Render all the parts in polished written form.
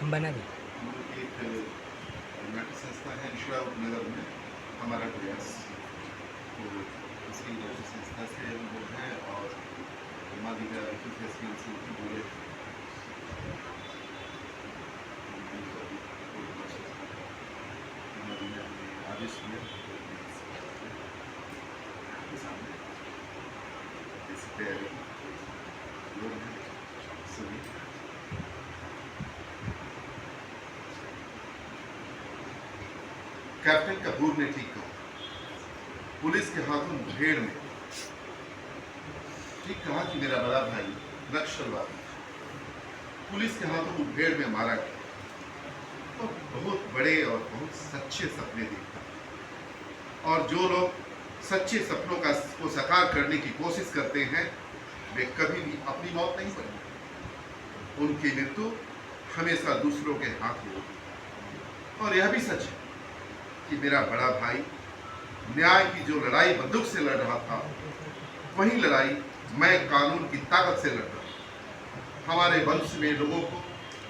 हम बना दें। हम लोग एक नाट्य संस्था है ईश्वरा उपनगर में हमारा प्रयास, तो इसकी नाट्य संस्था से हम लोग हैं और मालिका फेस्टिवल से जुड़े आदेश दिया आपके सामने इस तैयारी लोग हैं सभी। कैप्टन कपूर ने ठीक कहा, पुलिस के हाथों मुठभेड़ में ठीक कहा कि मेरा बड़ा भाई नक्सलवादी पुलिस के हाथों मुठभेड़ में मारा गया। तो बहुत बड़े और बहुत सच्चे सपने देखता है, और जो लोग सच्चे सपनों को साकार करने की कोशिश करते हैं वे कभी भी अपनी मौत नहीं पड़ती, उनकी मृत्यु हमेशा दूसरों के हाथ में होती। और यह भी सच है कि मेरा बड़ा भाई न्याय की जो लड़ाई बंदूक से लड़ रहा था, वही लड़ाई मैं कानून की ताकत से लड़ रहा हूं। हमारे वंश में लोगों को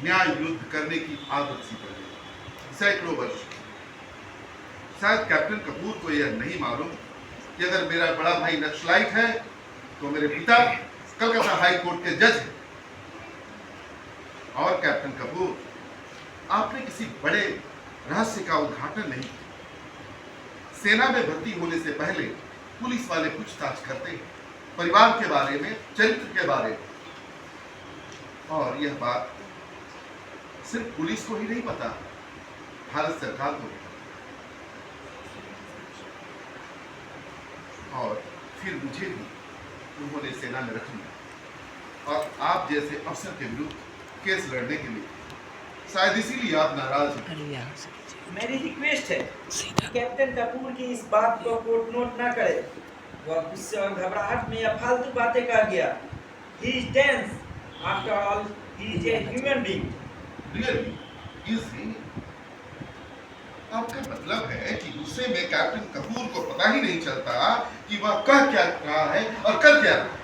न्याय विरुद्ध करने की आदत सी पड़ गई सैकड़ों वर्ष। शायद कैप्टन कपूर को यह नहीं मालूम कि अगर मेरा बड़ा भाई नक्सलाइट है तो मेरे पिता कलकत्ता हाई कोर्ट के जज हैं। और कैप्टन कपूर, आपने किसी बड़े रहस्य का उद्घाटन नहीं किया। सेना में भर्ती होने से पहले पुलिस वाले पूछताछ करते हैं परिवार के बारे में, चरित्र के बारे में। और यह बात सिर्फ पुलिस को ही नहीं पता, भारत सरकार को भी। और फिर मुझे भी उन्होंने सेना में रख लिया, और आप जैसे अफसर के विरुद्ध केस लड़ने के लिए। शायद इसीलिए आप नाराज हैं। मेरी रिक्वेस्ट है कैप्टन कपूर की इस बात को कोर्ट नोट ना करे। वह गुस्से और घबराहट में यह फालतू बातें कर गया। He is tense. After all, he is a human being. Really? Is he? आपका मतलब है कि गुस्से में कैप्टन कपूर को पता ही नहीं चलता कि वह कह क्या रहा है और कर क्या रहा है।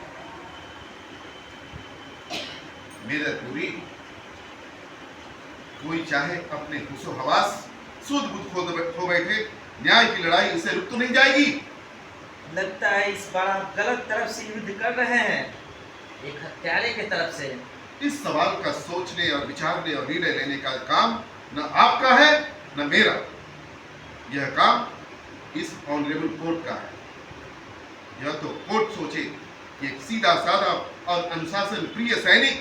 मेरा पूरी कोई चाहे अपने होशो हवास सूद बुद्ध खो बैठे, न्याय की लड़ाई उसे रुक तो नहीं जाएगी। लगता है इस बार आप गलत तरफ से युद्ध कर रहे हैं, एक हत्यारे के तरफ से। इस सवाल का सोचने और विचारने और निर्णय लेने का काम न आपका है न मेरा। यह काम इस ऑनरेबल कोर्ट का है। यह तो कोर्ट सोचे कि एक सीधा साधा और अनुशासन प्रिय सैनिक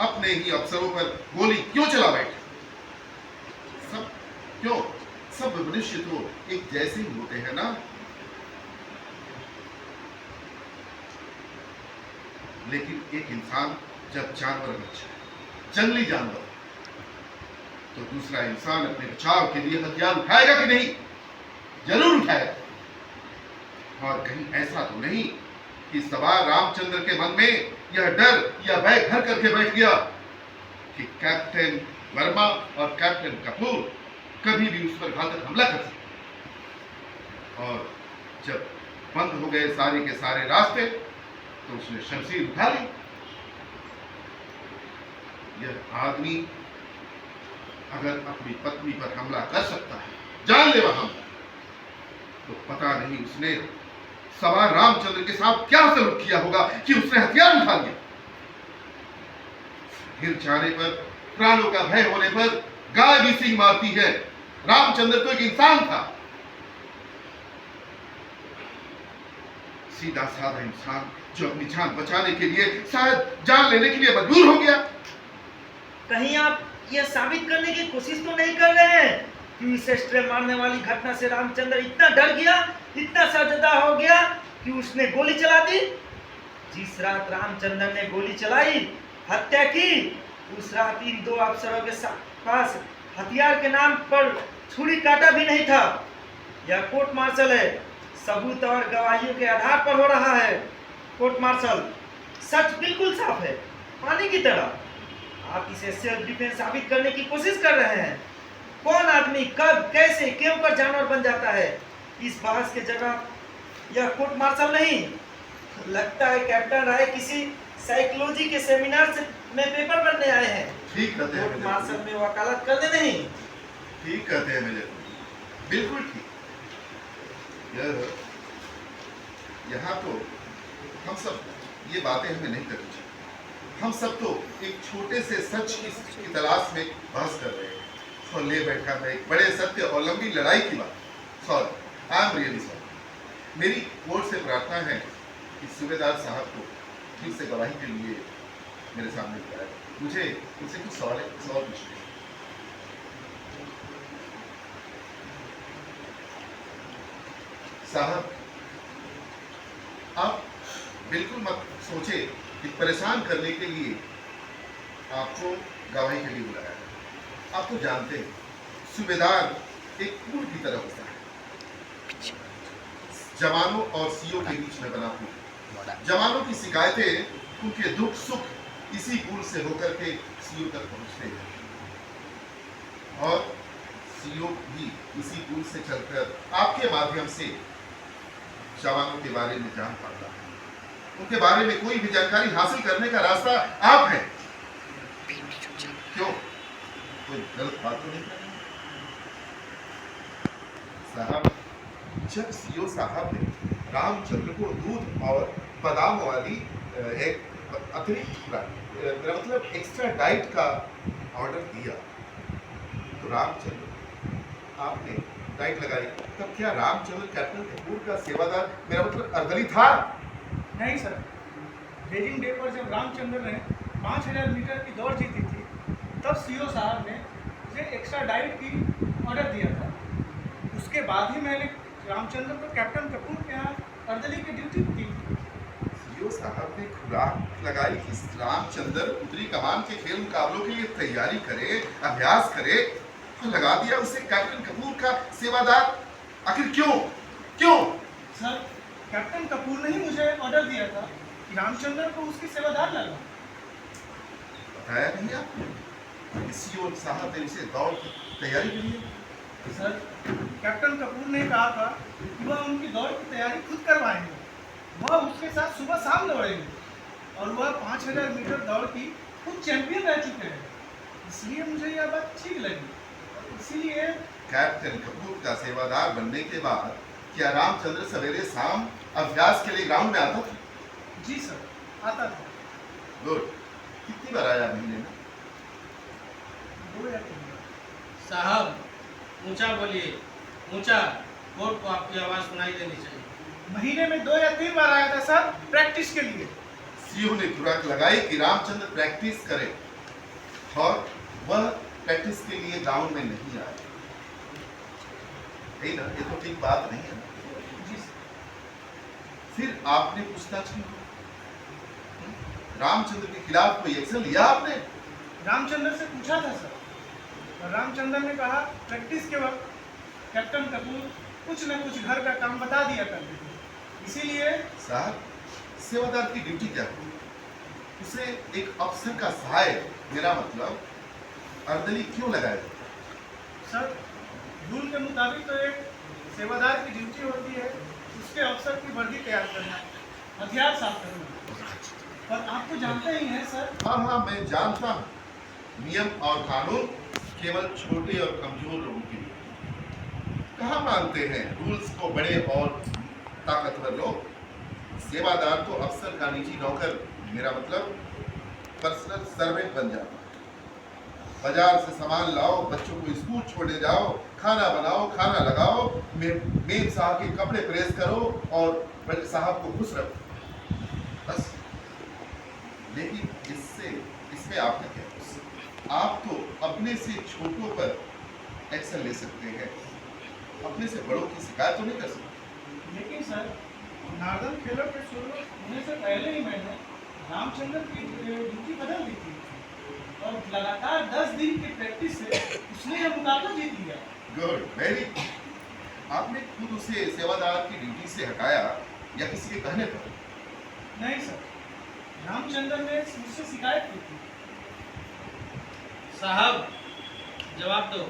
अपने ही अफसरों पर गोली क्यों चला बैठे। सब मनुष्य तो एक जैसे ही होते हैं ना। लेकिन एक इंसान जब जानवर बन जाए, जंगली जानवर, तो दूसरा इंसान अपने बचाव के लिए हथियार उठाएगा कि नहीं? जरूर उठाएगा। और कहीं ऐसा तो नहीं कि सवार रामचंद्र के मन में यह डर या भय घर करके बैठ गया कि कैप्टन वर्मा और कैप्टन कपूर कभी भी उस पर घातक हमला कर सकते। और जब बंद हो गए सारे के सारे रास्ते तो उसने शमशीर उठा ली। यह आदमी अगर अपनी पत्नी पर हमला कर सकता है, जानलेवा हमला, तो पता नहीं उसने सवार रामचंद्र के साथ क्या सलूक किया होगा कि उसने हथियार उठा लिया। फिर जाने पर, प्राणों का भय होने पर गाय भी सिंह मारती है। रामचंद्र तो एक इंसान था, सीधा साधा इंसान जो अपनी जान बचाने के लिए, शायद जान लेने के लिए मजबूर हो गया। कहीं आप यह साबित करने की कोशिश तो नहीं कर रहे हैं कि इस स्ट्रे मारने वाली घटना से रामचंद्र इतना डर गया, इतना सजदा हो गया कि उसने गोली चला दी? जिस रात रामचंद्र ने गोली चलाई, हत्या की, उस रात इन दो अफसरों के पास हथियार के नाम पर छुरी काटा भी नहीं था। यह कोर्ट मार्शल है, सबूत और गवाहियों के आधार पर हो रहा है। कोर्ट मार्शल, सच बिल्कुल साफ है, पानी की तरह। आप इसे सेल्फ डिफेंस साबित करने की कोशिश कर रहे हैं। कौन आदमी कब, कैसे, क्यों पर जानवर बन जाता है, इस बहस के जगह यह कोर्ट मार्शल नहीं। लगता है कैप्टन राय किसी साइकोलॉजी के सेमिनार से में पेपर बनने आए हैं। ठीक कहते हैं कोर्ट मेजर मार्शल कुली, में वकालत कर दे नहीं। ठीक कहते हैं मेजर कुली, बिल्कुल ठीक। यहाँ तो हम सब ये बातें हमें नहीं करनी चाहिए। हम सब तो एक छोटे से सच की तलाश में बहस कर रहे हैं और ले बैठा मैं एक बड़े सत्य और लंबी लड़ाई की बात। Sorry, I am really sorry. मेरी कोर्ट से प्रार्थना है कि सूबेदार साहब को फिर से गवाही के लिए मेरे सामने बुलाया। मुझे उनसे कुछ सवाल पूछने हैं। साहब, आप बिल्कुल मत सोचे कि परेशान करने के लिए आपको गवाही के लिए बुलाया है। आप तो जानते हैं सूबेदार एक पुल की तरह होता है, जवानों और सीओ के बीच में बना पुल। जवानों की शिकायतें, उनके दुख सुख इसी पुल से होकर के सीओ तक पहुंचते हैं और सीओ भी इसी पुल से चलकर आपके माध्यम से जवानों के बारे में जान पाता है। उनके बारे में कोई भी जानकारी हासिल करने का रास्ता आप हैं। क्यों, कोई गलत बात तो नहीं कर रहे साहब? जब सीओ साहब ने रामचंद्र को दूध और बादाम वाली एक अतिरिक्त मतलब एक्स्ट्रा डाइट का ऑर्डर दिया तो रामचंद्र आपने डाइट लगाई, तब क्या रामचंद्र कैप्टन कपूर का सेवादार, मेरा मतलब अर्दली था? नहीं सर, बेजिंग डे पर जब रामचंद्र ने 5000 मीटर की दौड़ जीती थी तब सीओ साहब ने मुझे एक्स्ट्रा डाइट की ऑर्डर दिया था। उसके बाद ही मैंने रामचंद्र को कैप्टन कपूर के यहाँ अर्दली की ड्यूटी की। सीओ साहब ने खुराक लगाई कि रामचंद्र उत्तरी कमान के खेल मुकाबलों के लिए तैयारी करे, अभ्यास करे, तो लगा दिया उसे कैप्टन कपूर का सेवादार। आखिर क्यों क्यों? सर, कैप्टन कपूर ने ही मुझे ऑर्डर दिया था कि रामचंद्र को उसकी सेवादार लगा। बताया नहीं आपने? सीओ साहब ने उसे दौड़ की तैयारी के लिए? सर, कैप्टन कपूर ने कहा था कि वह उनकी दौड़ की तैयारी खुद करवाएंगे, वह उसके साथ सुबह शाम दौड़ेंगे और वह 5000 मीटर दौड़ की खुद चैंपियन रह चुके हैं। इसलिए मुझे यह बात ठीक लगी, इसीलिए कैप्टन कपूर का सेवादार बनने के बाद क्या रामचंद्र सवेरे शाम अभ्यास के लिए ग्राउंड में आता था? जी सर, आता था। गुड। कितनी बार आया महीने में? 2 या 3 बार। साहब, ऊंचा बोलिए, ऊंचा। कोर्ट को आपकी आवाज सुनाई देनी चाहिए। महीने में 2 या 3 बार आया था सर, प्रैक्टिस के लिए। सीओ ने खुराक लगाई कि रामचंद्र प्रैक्टिस करे और वह प्रैक्टिस के लिए ग्राउंड में नहीं आया। नहीं ना, ये तो ठीक बात नहीं है ना? जी सर। फिर आपने पूछताछ की? रामचंद्र के खिलाफ कोई एक्शन लिया आपने? रामचंद्र से पूछा था सर, और रामचंद्र ने कहा प्रैक्टिस के वक्त कैप्टन कपूर कुछ न कुछ घर का काम बता दिया करते थे, इसीलिए। साहब, सेवादार की ड्यूटी क्या है? उसे एक अफसर का सहायक, मेरा मतलब अर्दली क्यों लगाया? सर, रूल के मुताबिक तो एक सेवादार की ड्यूटी होती है उसके अफसर की वर्दी तैयार करना, हथियार साफ करना। और आप तो जानते ही हैं सर। हाँ हाँ, मैं जानता हूँ। नियम और कानून केवल छोटे और कमजोर लोगों के लिए। कहाँ मानते हैं रूल्स को बड़े और ताकतवर लोग? सेवादार तो अफसर का निजी नौकर, मेरा मतलब पर्सनल सर्वेंट बन जाता है। बाजार से सामान लाओ, बच्चों को स्कूल छोड़ने जाओ, खाना बनाओ, खाना लगाओ, मेम साहब के कपड़े प्रेस करो और बड़े साहब को खुश रखो, बस। लेकिन इसमें आपने क्या? आप तो अपने से छोटों पर एक्शन ले सकते हैं, अपने से बड़ों की शिकायत तो नहीं कर सकते। लेकिन सर, नार्दर्न खेलों के शुरू होने से पहले ही मैंने रामचंद्र की ड्यूटी बदल दी थी और लगातार 10 दिन की प्रैक्टिस से उसने यह मुकाबला जीत लिया। Good, very good. आपने खुद उसे सेवादार की ड्यूटी से हटाया या किसी के कहने पर? नहीं सर, रामचंद्र ने मुझसे शिकायत की थी। साहब, जवाब दो।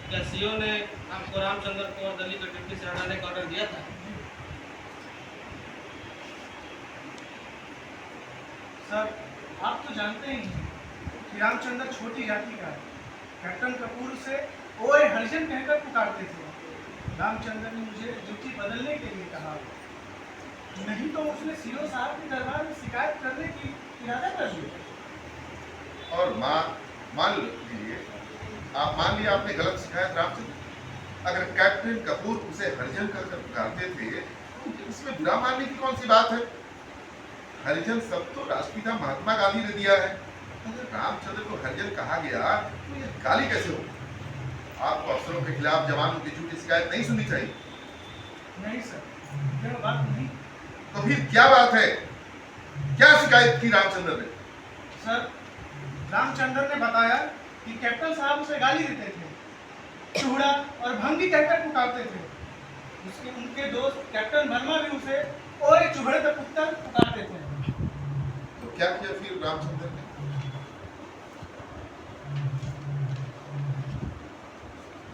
क्या सीओ ने आपको रामचंद्र को अर्दली की ड्यूटी से हटाने का ऑर्डर दिया था? सर आप तो जानते ही हैं कि रामचंद्र छोटी जाति का है। कैप्टन कपूर उसे ओए हरिजन कहकर पुकारते थे। रामचंद्र ने मुझे ड्यूटी बदलने के लिए कहा, नहीं तो उसने सीओ साहब के दरबार में शिकायत करने की इरादा कर लिया। और मान लीजिए आपने गलत शिकायत रामचंद्र, अगर कैप्टन कपूर उसे हरिजन कहकर पुकारते थे तो उसमें बुरा मानने की कौन सी बात है? हरिजन सब तो राष्ट्रपिता महात्मा गांधी ने दिया है। अगर रामचंद्र को हरिजन कहा गया तो ये गाली कैसे हो? आपको अफसरों के खिलाफ जवानों की झूठी शिकायत नहीं सुननी चाहिए। नहीं सर, यह बात नहीं। तो फिर क्या बात है? क्या शिकायत की रामचंद्र ने? सर रामचंद्र ने बताया कि कैप्टन साहब उसे गाली देते थे, चूड़ा और भंगी कहकर पुकारते थे। उनके दोस्त कैप्टन वर्मा भी उसे ओए चूड़े का पुत्र पुकारते थे। तो क्या किया फिर रामचंद्र ने?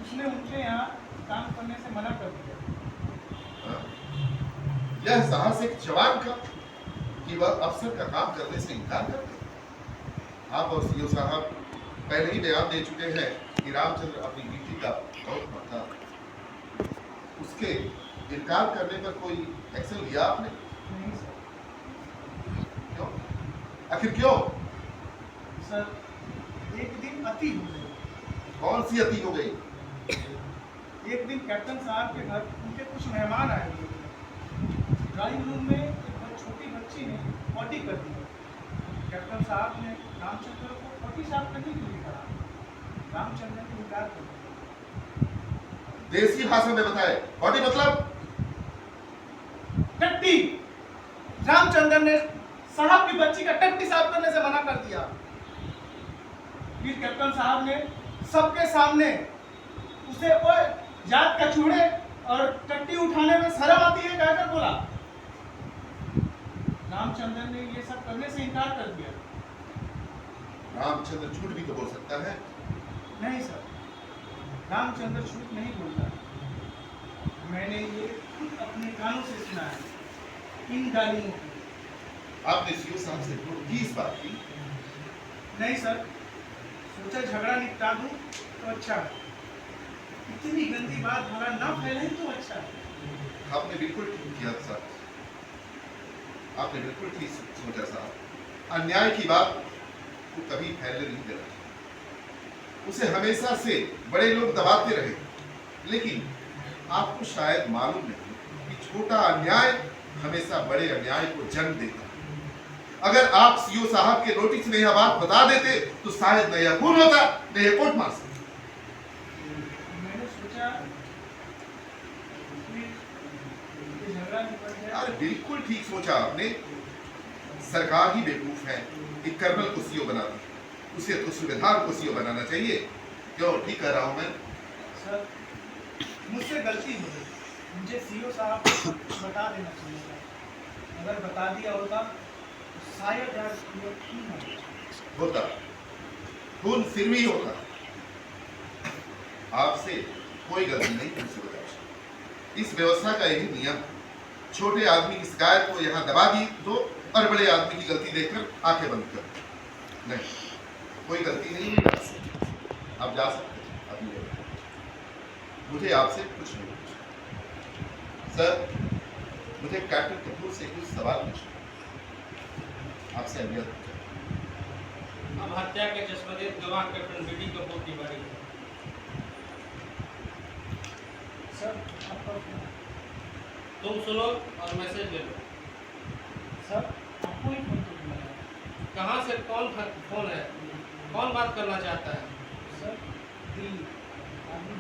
उसने उनके यहाँ काम करने से मना कर दिया। हाँ? यह साहस एक जवान का कि वह अफसर का काम करने से इनकार कर दे। आप और सीओ साहब पहले ही बयान दे चुके हैं कि रामचंद्र अपनी ड्यूटी का बहुत महत्व, उसके इनकार करने पर कोई एक्शन लिया आपने? नहीं सर। क्यों? आखिर क्यों? सर एक दिन अति हो गई। कौन सी अति हो गई? एक दिन कैप्टन साहब के घर उनके कुछ मेहमान आए हुए थे। ड्राइंग रूम में एक बहुत छोटी बच्ची ने पॉटी कर दी। कैप्टन साहब ने रामचंद्र को पॉटी साफ करने के लिए कहा। रामचंद्र ने इनकार कर दिया। देसी भाषा में बताए, पॉटी मतलब? टट्टी। रामचंद्र ने साहब की बच्ची का टट्टी साफ करने से मना कर दिया। फिर कैप्टन साहब ने सबके सामने उसे ओए जात का चूड़े और टट्टी उठाने में शर्म आती है कहकर बोला। रामचंद्र ने ये सब करने से इनकार कर दिया। रामचंद्र झूठ भी तो बोल सकता है। नहीं सर, रामचंद्र झूठ नहीं बोलता। मैंने ये खुद अपने कानों से सुना है इन गालियों की। आपने सीओ साहब से की इस बात की? नहीं सर, सोचा झगड़ा निपटा दूं तो अच्छा है। इतनी गंदी बात भला ना फैले तो अच्छा है। आपने बिल्कुल ठीक किया साहब, आपने बिल्कुल ठीक सोचा साहब। अन्याय की बात को कभी फैलने नहीं देना। उसे हमेशा से बड़े लोग दबाते रहे, लेकिन आपको शायद मालूम नहीं कि छोटा अन्याय हमेशा बड़े अन्याय को जन्म देता है। अगर आप सीओ साहब के नोटिस में यह बात बता देते तो शायद न यह खून होता न यह कोर्ट मार सकता। मैंने सोचा कि ये झगड़ा निपट जाए। अरे बिल्कुल ठीक सोचा आपने। सरकार ही बेवकूफ है कि कर्नल को सीओ बना दी, उसे तो सूबेदार को सीओ बनाना चाहिए। क्यों ठीक कह रहा हूं मैं? सर मुझसे गलती हो गई, मुझे सीओ साहब को बता देना चाहिए था। अगर बता दिया होता तो शायद आज ये खून होता, खून फिर भी होता। आपसे कोई गलती नहीं हुई सूबेदार। इस व्यवस्था का यही नियम, छोटे आदमी की शिकायत को यहाँ दबा दी दो और बड़े आदमी की गलती देखकर आंखें बंद कर। नहीं, कोई गलती नहीं है आपसे। आप जा सकते हैं अपनी जगह। मुझे आपसे कुछ नहीं पूछना। सर मुझे कैप्टन कपूर से कुछ सवाल पूछना, आपसे अनुरोध है। अब हत्या के चश्मदीद गवाह कैप्टन बीडी कपूर की बारी है। सर आपका तुम सुनो और मैसेज ले लो। सर आपको ही फोन तो बुलाया। कहाँ से कौन फोन है? कौन बात करना चाहता है? सर दिल्ली आदमी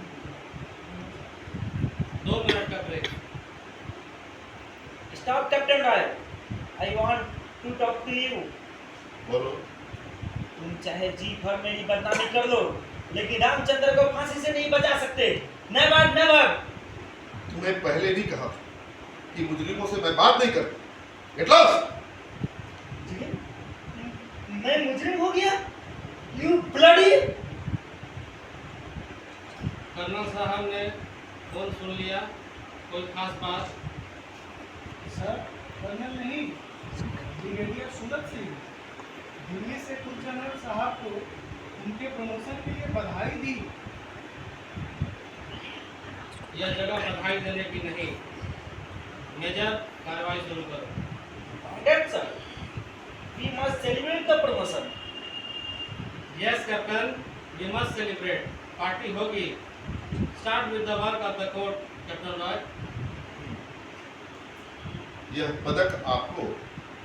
2 मिनट का break. Stop captain Rai, I want to talk to you. बोलो। तुम चाहे जी भर मेरी बदनामी कर लो, लेकिन रामचंद्र को फांसी से नहीं बचा सकते। Never never. तुम्हें पहले भी कहा कि मुजरिमों से मैं बात नहीं करता। Get lost. मैं मुजरिम हो गया? You bloody. कर्नल साहब ने फोन सुन लिया। कोई खास बात? सर कर्नल नहीं, ब्रिगेडियर सूरत सिंह। दिल्ली से कुछ जनरल साहब को उनके प्रमोशन के लिए बधाई दी। यह जगह बधाई देने की नहीं। मेजर, कार्रवाई शुरू करो। That's sir. We must celebrate the promotion. Yes captain, we must celebrate. Party होगी। Start with the work of the court, captain Roy. यह पदक आपको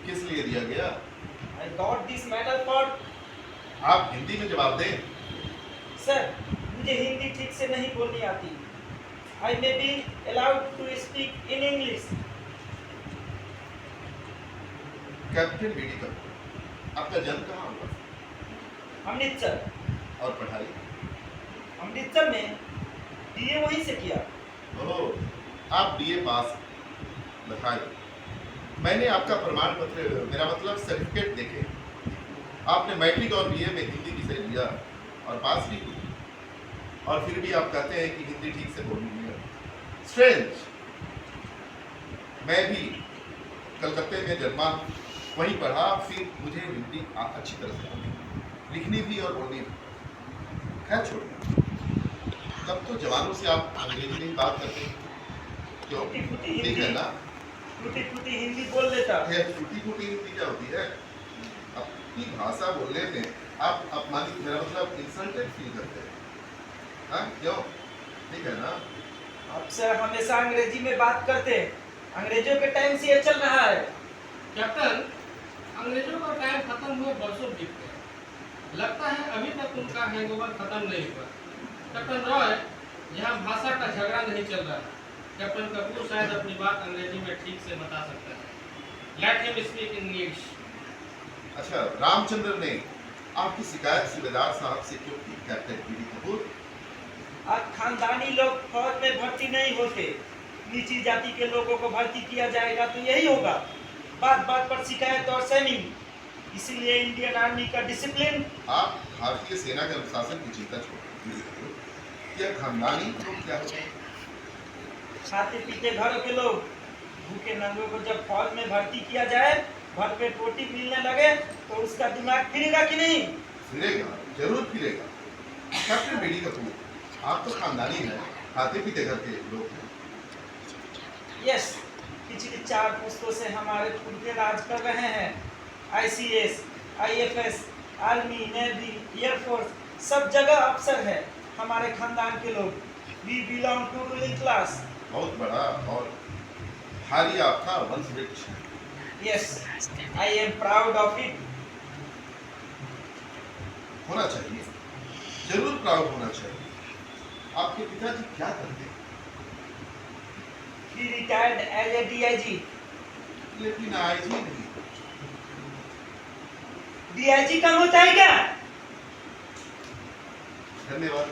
किस लिए दिया गया? I got this medal for आप हिंदी में जवाब दें। सर, मुझे हिंदी ठीक से नहीं बोलनी आती। I may be allowed to speak in English. Captain BD Kapoor, आपका जन्म कहाँ हुआ अमृतसर। और पढ़ाई? अमृतसर में बीए वहीं से किया। ओह, आप बीए पास बताइए। मैंने आपका प्रमाण पत्र, मेरा मतलब सर्टिफिकेट देखे। आपने मैट्रिक और बीए में हिंदी विषय लिया और पास भी की, और फिर भी आप कहते हैं कि हिंदी ठीक से बोलनी है। स्ट्रेंज। मैं भी कलकत्ते में जन्मा, वहीं पढ़ा, फिर मुझे हिंदी अच्छी तरह से आती, लिखनी भी और बोलनी भी। खैर छोड़िए, तब तो जवानों से आप अंग्रेजी में ही बात करते हैं, क्यों? टूटी-फूटी ठीक है हिंदी। ना? टूटी-फूटी हिंदी बोल लेता। यह टूटी-फूटी हिंदी क्या होती है? अपनी भाषा बोलने में आप अपमानित, मेरा मतलब इंसल्टेड फील करते हैं, हाँ क्यों? ठीक है ना? अब सर हमेशा अंग्रेजी में बात करते हैं। अंग्रेजों के टाइम से ये चल रहा है। कैप्टन, अंग्रेजों का टाइम खत्म हुए बरसों बीत गए। लगता है अभी तक उनका हैंगओवर खत्म नहीं हुआ। कैप्टन रॉय, यहाँ भाषा का झगड़ा नहीं चल रहा है। कैप्टन कपूर शायद अपनी बात अंग्रेजी में ठीक से बता सकता है। Let him speak English. अच्छा, रामचंद्र ने आपकी शिकायत सूबेदार साहब से क्यों की, कैप्टन बीडी कपूर? आज खानदानी लोग फौज में भर्ती नहीं होते। नीची जाति के लोगों को भर्ती किया जाएगा तो यही होगा। बात बात पर शिकायत और सैनिक। इसीलिए इंडियन आर्मी का डिसिप्लिन। आप भारतीय सेना के अनुशासन की चिंता छोड़िए। यह खानदानी लोग क्या होते हैं? खाते पीते घरों के लोग। भूखे नंगों को जब फौज में भर्ती किया जाए, भरपेट रोटी मिलने लगे, तो उसका दिमाग फिरेगा कि नहीं? फिरेगा, जरूर फिरेगा। कैप्टन बीडी कपूर, आप तो खानदानी हैं, खाते पीते घर के लोग हैं। यस, पिछली 4 पुश्तों से हमारे पुरखे राज कर रहे हैं। ICS, IFS, army, navy, air force, सब जगह अफसर है हमारे खानदान के लोग। We belong to ruling class. बहुत बड़ा और भारी आपका वंश वृक्ष है। Yes, I am proud of it. होना चाहिए, जरूर प्राउड होना चाहिए। आपके पिताजी क्या करते हैं? He retired as a DIG. लेकिन आईजी नहीं। DIG कम होता है क्या? धन्यवाद।